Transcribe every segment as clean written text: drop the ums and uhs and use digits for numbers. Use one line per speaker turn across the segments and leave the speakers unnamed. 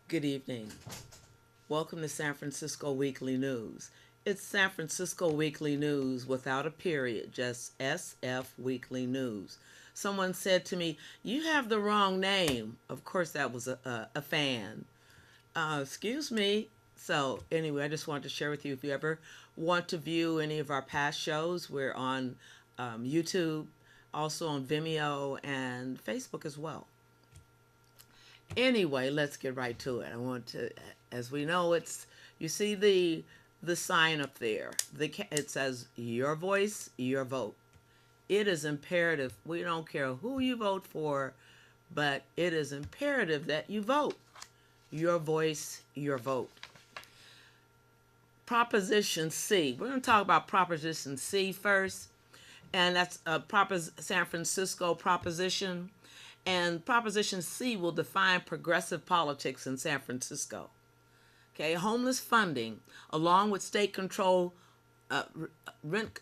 Good evening. Welcome to San Francisco Weekly News. It's San Francisco Weekly News without a period, just SF Weekly News. Someone said to me, "You have the wrong name." Of course, that was a fan. Excuse me. So, anyway, I just wanted to share with you if you ever want to view any of our past shows, we're on YouTube, also on Vimeo and Facebook as well. Anyway, let's get right to it. I want to, as we know, you see the sign up there. It says your voice, your vote. It is imperative. We don't care who you vote for, but it is imperative that you vote. Your voice, your vote. Proposition C. We're going to talk about Proposition C first, and that's a San Francisco proposition. And Proposition C will define progressive politics in San Francisco. Okay, homeless funding, along with state rent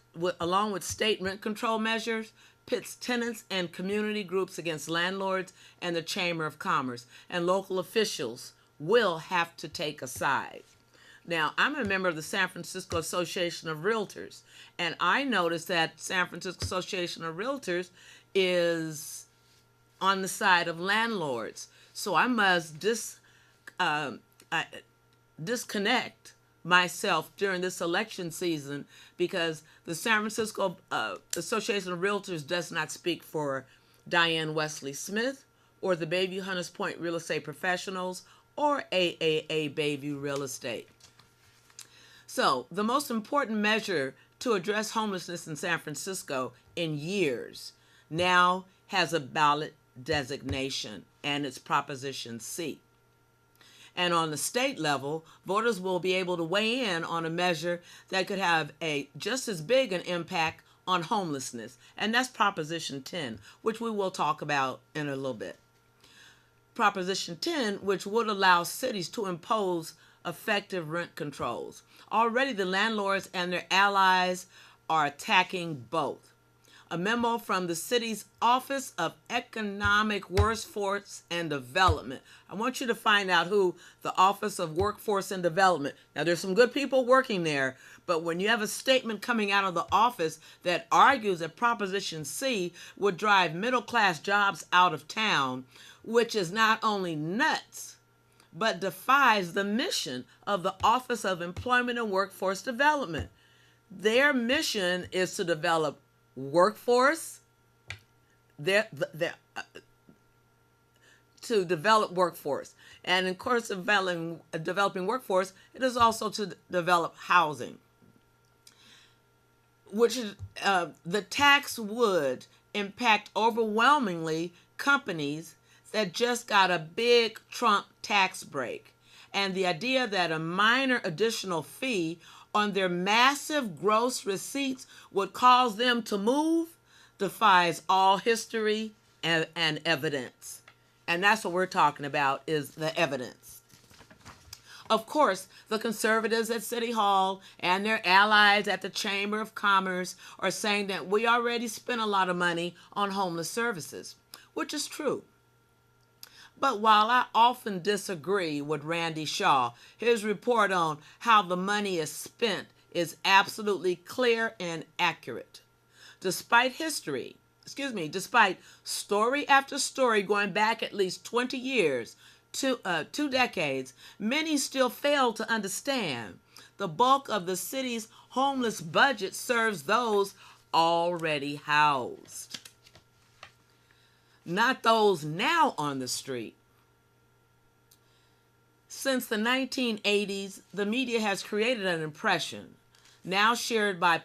control measures, pits tenants and community groups against landlords and the Chamber of Commerce. And local officials will have to take a side. Now, I'm a member of the San Francisco Association of Realtors, and I noticed that San Francisco Association of Realtors is on the side of landlords. So I must disconnect myself during this election season because the San Francisco Association of Realtors does not speak for Diane Wesley Smith or the Bayview Hunters Point Real Estate Professionals or AAA Bayview Real Estate. So the most important measure to address homelessness in San Francisco in years now has a ballot designation, and it's Proposition C. And on the state level, voters will be able to weigh in on a measure that could have a just as big an impact on homelessness, and that's Proposition 10, which we will talk about in a little bit. Proposition 10, which would allow cities to impose effective rent controls. Already the landlords and their allies are attacking both. A memo from the city's Office of Economic Workforce and Development. I want you to find out who the Office of Workforce and Development. Now, there's some good people working there, but when you have a statement coming out of the office that argues that Proposition C would drive middle-class jobs out of town, which is not only nuts, but defies the mission of the Office of Employment and Workforce Development. Their mission is to develop workforce, to develop workforce. And in course of developing workforce, it is also to develop housing, which the tax would impact overwhelmingly companies that just got a big Trump tax break. And the idea that a minor additional fee on their massive gross receipts would cause them to move defies all history and evidence. And that's what we're talking about, is the evidence. Of course, the conservatives at City Hall and their allies at the Chamber of Commerce are saying that we already spent a lot of money on homeless services, which is true. But while I often disagree with Randy Shaw, his report on how the money is spent is absolutely clear and accurate. Despite story after story going back at least 20 years, 2 decades, many still fail to understand the bulk of the city's homeless budget serves those already housed, not those now on the street. Since the 1980s, the media has created an impression, now shared by the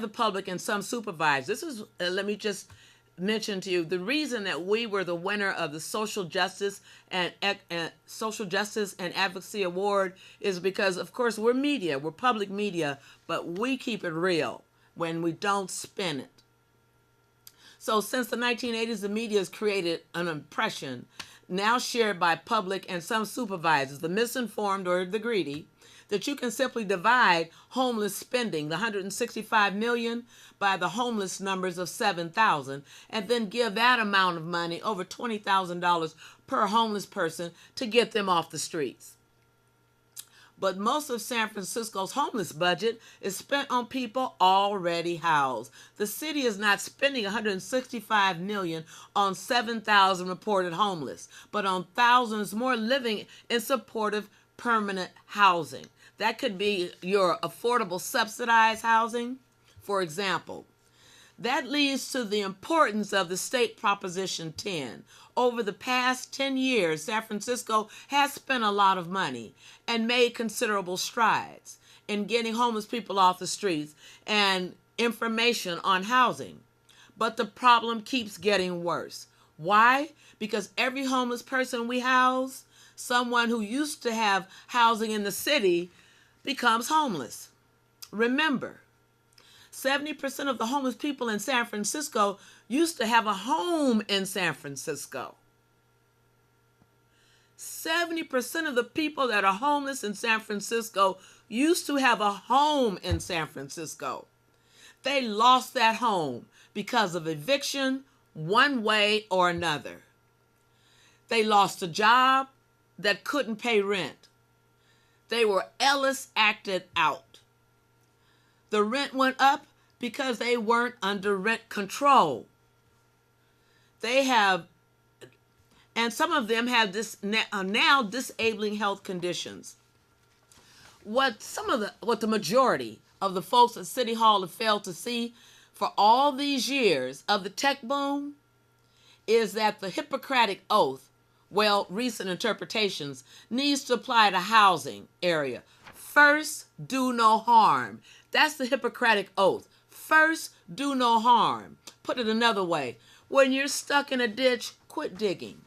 public and some supervisors. This is, let me just mention to you, the reason that we were the winner of the Social Justice and Advocacy Award is because, of course, we're media, we're public media, but we keep it real when we don't spin it. So since the 1980s, the media has created an impression now shared by public and some supervisors, the misinformed or the greedy, that you can simply divide homeless spending, the 165 million, by the homeless numbers of 7,000, and then give that amount of money, over $20,000 per homeless person, to get them off the streets. But most of San Francisco's homeless budget is spent on people already housed. The city is not spending $165 million on 7,000 reported homeless, but on thousands more living in supportive permanent housing. That could be your affordable subsidized housing, for example. That leads to the importance of the state Proposition 10. Over the past 10 years, San Francisco has spent a lot of money and made considerable strides in getting homeless people off the streets and information on housing. But the problem keeps getting worse. Why? Because every homeless person we house, someone who used to have housing in the city, becomes homeless. Remember, 70% of the homeless people in San Francisco used to have a home in San Francisco. 70% of the people that are homeless in San Francisco used to have a home in San Francisco. They lost that home because of eviction, one way or another. They lost a job that couldn't pay rent. They were Ellis acted out. The rent went up because they weren't under rent control. And some of them have now disabling health conditions. What the majority of the folks at City Hall have failed to see for all these years of the tech boom is that the Hippocratic Oath, recent interpretations, needs to apply to housing area. First, do no harm. That's the Hippocratic Oath. First, do no harm. Put it another way. When you're stuck in a ditch, quit digging.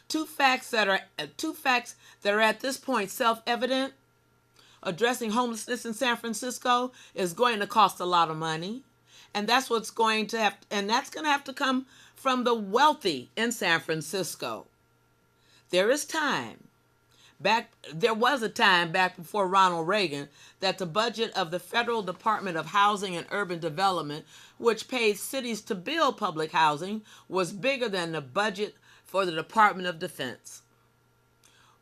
Two facts that are at this point self-evident. Addressing homelessness in San Francisco is going to cost a lot of money, and that's going to have to come from the wealthy in San Francisco. There was a time back before Ronald Reagan that the budget of the Federal Department of Housing and Urban Development, which paid cities to build public housing, was bigger than the budget for the Department of Defense.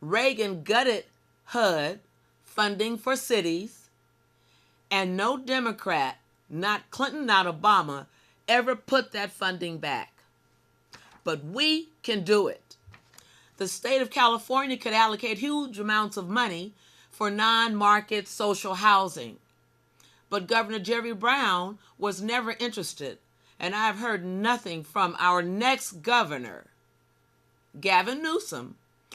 Reagan gutted HUD funding for cities, and no Democrat, not Clinton, not Obama, ever put that funding back. But we can do it. The state of California could allocate huge amounts of money for non-market social housing. But Governor Jerry Brown was never interested, and I've heard nothing from our next governor, Gavin Newsom,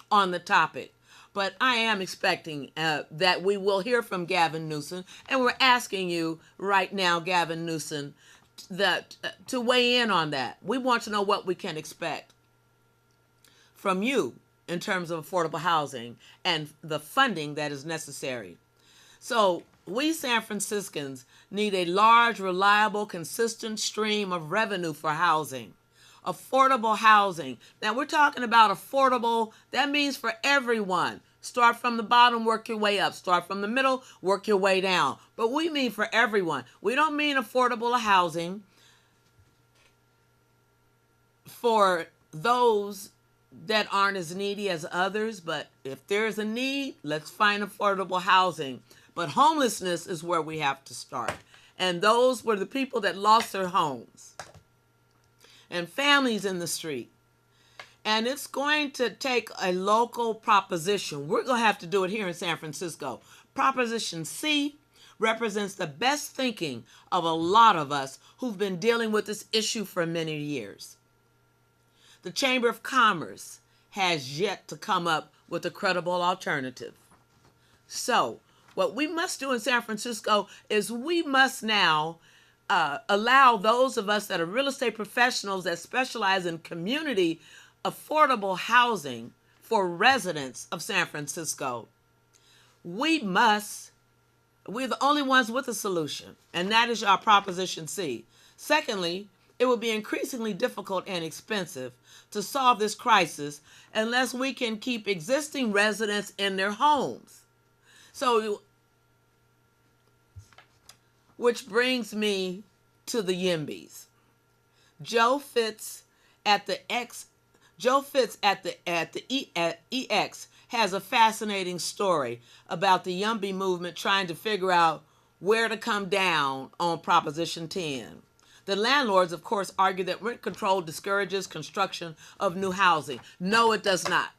on the topic. But I am expecting that we will hear from Gavin Newsom, and we're asking you right now, Gavin Newsom, to weigh in on that. We want to know what we can expect from you in terms of affordable housing and the funding that is necessary. So we San Franciscans need a large, reliable, consistent stream of revenue for housing. Affordable housing. Now we're talking about affordable, that means for everyone. Start from the bottom, work your way up. Start from the middle, work your way down. But we mean for everyone. We don't mean affordable housing for those that aren't as needy as others, but if there's a need, let's find affordable housing. But homelessness is where we have to start. And those were the people that lost their homes and families in the street. And it's going to take a local proposition. We're going to have to do it here in San Francisco. Proposition C represents the best thinking of a lot of us who've been dealing with this issue for many years. The Chamber of Commerce has yet to come up with a credible alternative. So, what we must do in San Francisco is we must now allow those of us that are real estate professionals that specialize in community affordable housing for residents of San Francisco. We're the only ones with a solution, and that is our Proposition C. Secondly, it will be increasingly difficult and expensive to solve this crisis unless we can keep existing residents in their homes. So, which brings me to the YIMBYs. Joe Fitz at the EX has a fascinating story about the YIMBY movement trying to figure out where to come down on Proposition 10. The landlords, of course, argue that rent control discourages construction of new housing. No, it does not.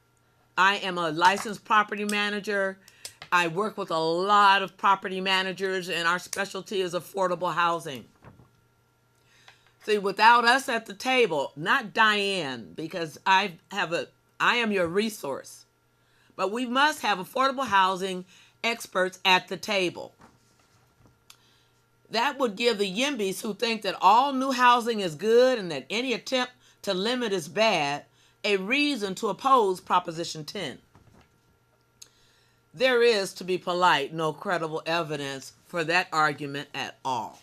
I am a licensed property manager. I work with a lot of property managers, and our specialty is affordable housing. See, without us at the table, not Diane, because I am your resource, but we must have affordable housing experts at the table. That would give the YIMBYs, who think that all new housing is good and that any attempt to limit is bad, a reason to oppose Proposition 10. There is, to be polite, no credible evidence for that argument at all.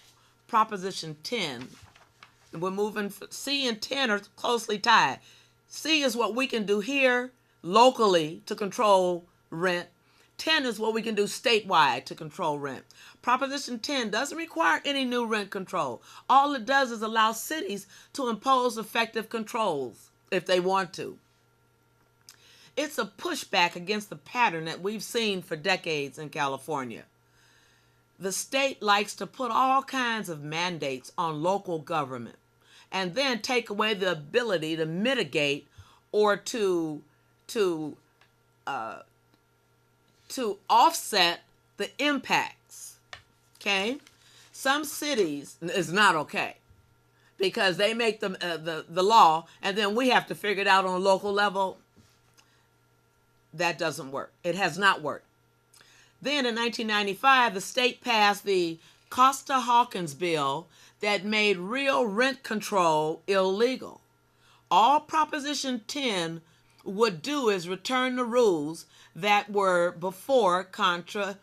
Proposition 10, we're moving, C and 10 are closely tied. C is what we can do here locally to control rent. 10 is what we can do statewide to control rent. Proposition 10 doesn't require any new rent control. All it does is allow cities to impose effective controls if they want to. It's a pushback against the pattern that we've seen for decades in California. The state likes to put all kinds of mandates on local government and then take away the ability to mitigate or to offset the impacts. Okay? Some cities is not okay because they make the law and then we have to figure it out on a local level. That doesn't work. It has not worked. Then in 1995, the state passed the Costa-Hawkins bill that made real rent control illegal. All Proposition 10 would do is return the rules that were before Costa-Hawkins.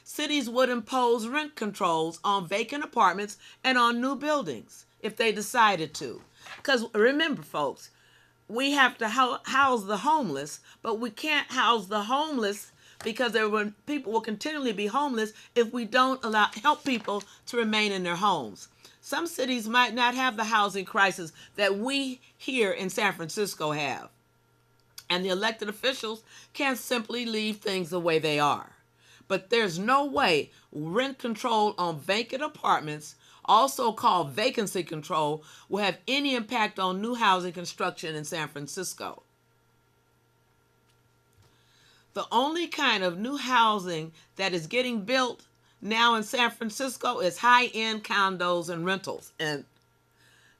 Cities would impose rent controls on vacant apartments and on new buildings if they decided to. Because remember, folks, we have to house the homeless, but we can't house the homeless because people will continually be homeless if we don't help people to remain in their homes. Some cities might not have the housing crisis that we here in San Francisco have. And the elected officials can't simply leave things the way they are. But there's no way rent control on vacant apartments, also called vacancy control, will have any impact on new housing construction in San Francisco. The only kind of new housing that is getting built now in San Francisco is high-end condos and rentals. And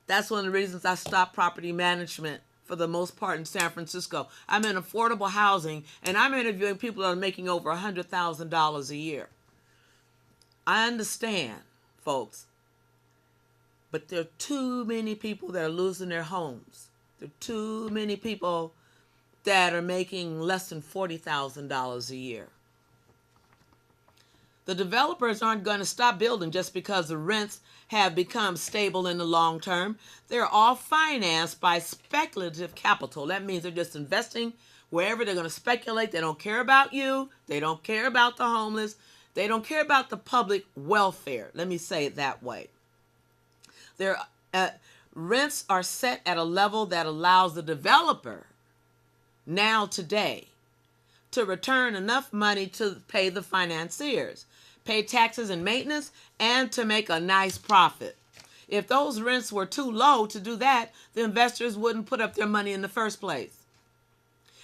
that's one of the reasons I stopped property management for the most part in San Francisco. I'm in affordable housing, and I'm interviewing people that are making over $100,000 a year. I understand, folks, but there are too many people that are losing their homes. There are too many people that are making less than $40,000 a year. The developers aren't going to stop building just because the rents have become stable in the long term. They're all financed by speculative capital. That means they're just investing wherever they're going to speculate. They don't care about you. They don't care about the homeless. They don't care about the public welfare. Let me say it that way. Their rents are set at a level that allows the developer now today to return enough money to pay the financiers, pay taxes and maintenance, and to make a nice profit. If those rents were too low to do that, the investors wouldn't put up their money in the first place.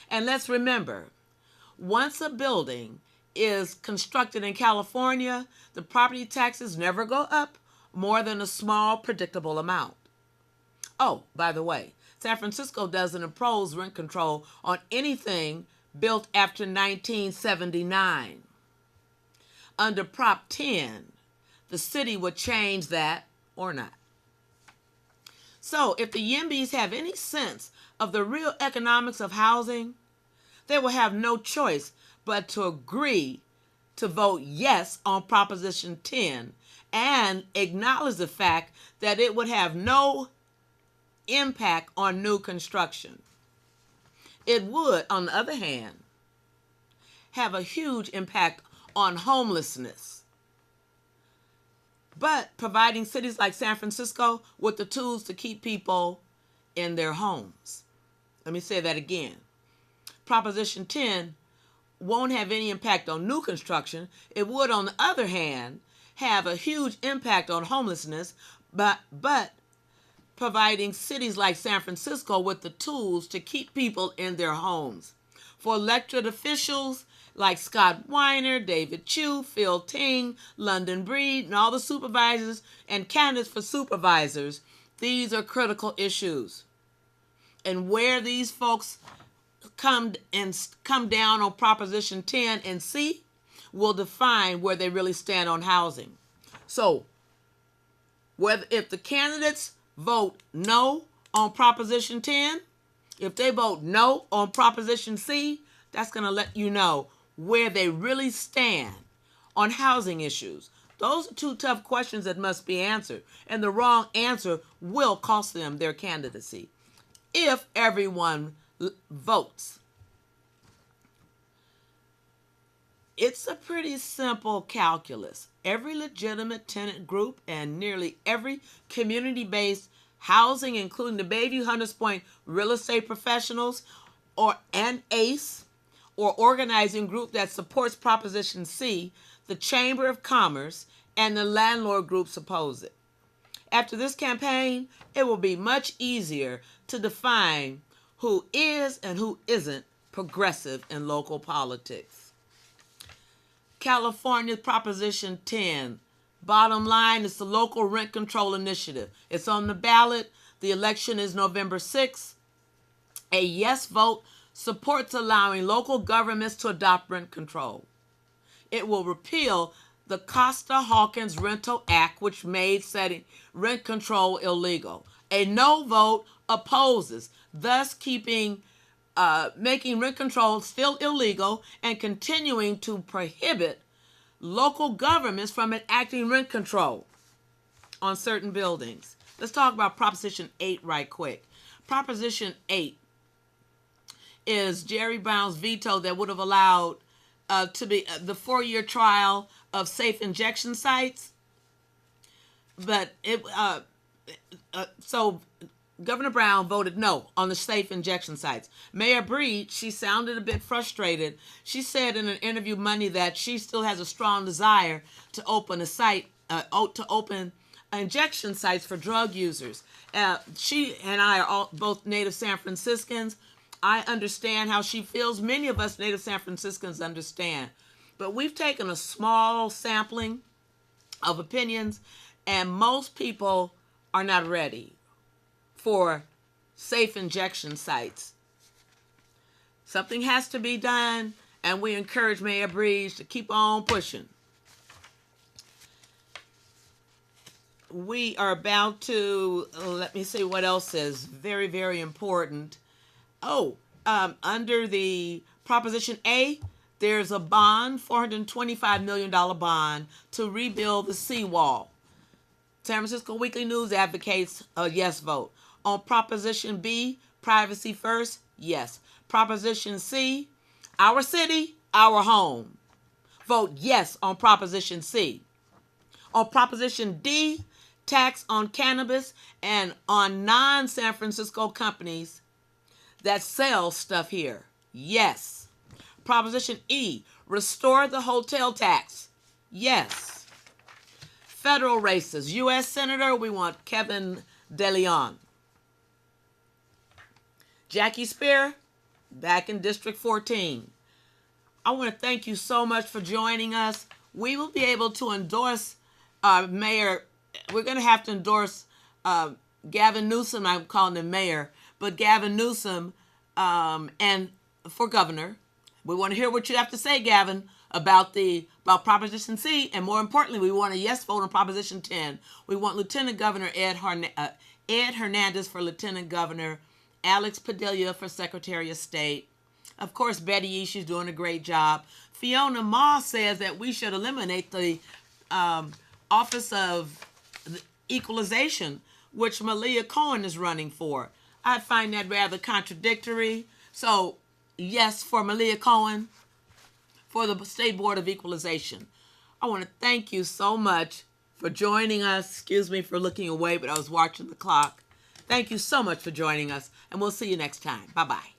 And let's remember, once a building is constructed in California, the property taxes never go up more than a small, predictable amount. Oh, by the way, San Francisco doesn't impose rent control on anything built after 1979. Under Prop 10, the city would change that or not. So if the YIMBYs have any sense of the real economics of housing, they will have no choice but to agree to vote yes on Proposition 10 and acknowledge the fact that it would have no impact on new construction. It would, on the other hand, have a huge impact on homelessness. But providing cities like San Francisco with the tools to keep people in their homes. Let me say that again. Proposition 10 won't have any impact on new construction. It would, on the other hand, have a huge impact on homelessness, but providing cities like San Francisco with the tools to keep people in their homes. For elected officials like Scott Weiner, David Chu, Phil Ting, London Breed, and all the supervisors and candidates for supervisors, these are critical issues. And where these folks come down on Proposition 10 and C will define where they really stand on housing. So, if the candidates vote no on Proposition 10, if they vote no on Proposition C, that's going to let you know where they really stand on housing issues. Those are two tough questions that must be answered, and the wrong answer will cost them their candidacy if everyone votes. It's a pretty simple calculus. Every legitimate tenant group and nearly every community-based housing, including the Bayview Hunters Point real estate professionals and ACE, or organizing group that supports Proposition C, the Chamber of Commerce, and the landlord groups oppose it. After this campaign, it will be much easier to define who is and who isn't progressive in local politics. California's Proposition 10. Bottom line, it's the local rent control initiative. It's on the ballot. The election is November 6th. A yes vote supports allowing local governments to adopt rent control. It will repeal the Costa-Hawkins Rental Act, which made setting rent control illegal. A no vote opposes, thus making rent control still illegal and continuing to prohibit local governments from enacting rent control on certain buildings. Let's talk about Proposition 8 right quick. Proposition 8 is Jerry Brown's veto that would have allowed to be the 4-year trial of safe injection sites. But so Governor Brown voted no on the safe injection sites. Mayor Breed, she sounded a bit frustrated. She said in an interview Monday that she still has a strong desire to open injection sites for drug users. She and I are both native San Franciscans. I understand how she feels. Many of us native San Franciscans understand. But we've taken a small sampling of opinions, and most people are not ready for safe injection sites. Something has to be done, and we encourage Mayor Breeze to keep on pushing. We are about to, let me see what else is very, very important. Under the Proposition A, there's a bond, $425 million bond to rebuild the seawall. San Francisco Weekly News advocates a yes vote. On Proposition B, privacy first, yes. Proposition C, our city, our home. Vote yes on Proposition C. On Proposition D, tax on cannabis and on non-San Francisco companies that sell stuff here. Yes. Proposition E, restore the hotel tax. Yes. Federal races. U.S. Senator, we want Kevin DeLeon. Jackie Spear, back in District 14. I want to thank you so much for joining us. We will be able to endorse Mayor. We're going to have to endorse Gavin Newsom. I'm calling him Mayor, but Gavin Newsom and for governor. We want to hear what you have to say, Gavin, about Proposition C, and more importantly, we want a yes vote on Proposition 10. We want Lieutenant Governor Ed Hernandez for Lieutenant Governor, Alex Padilla for Secretary of State. Of course, Betty Yee, she's doing a great job. Fiona Ma says that we should eliminate the Office of Equalization, which Malia Cohen is running for. I find that rather contradictory. So, yes for Malia Cohen. for the State Board of Equalization. I want to thank you so much for joining us. Excuse me for looking away, but I was watching the clock. Thank you so much for joining us, and we'll see you next time. Bye-bye.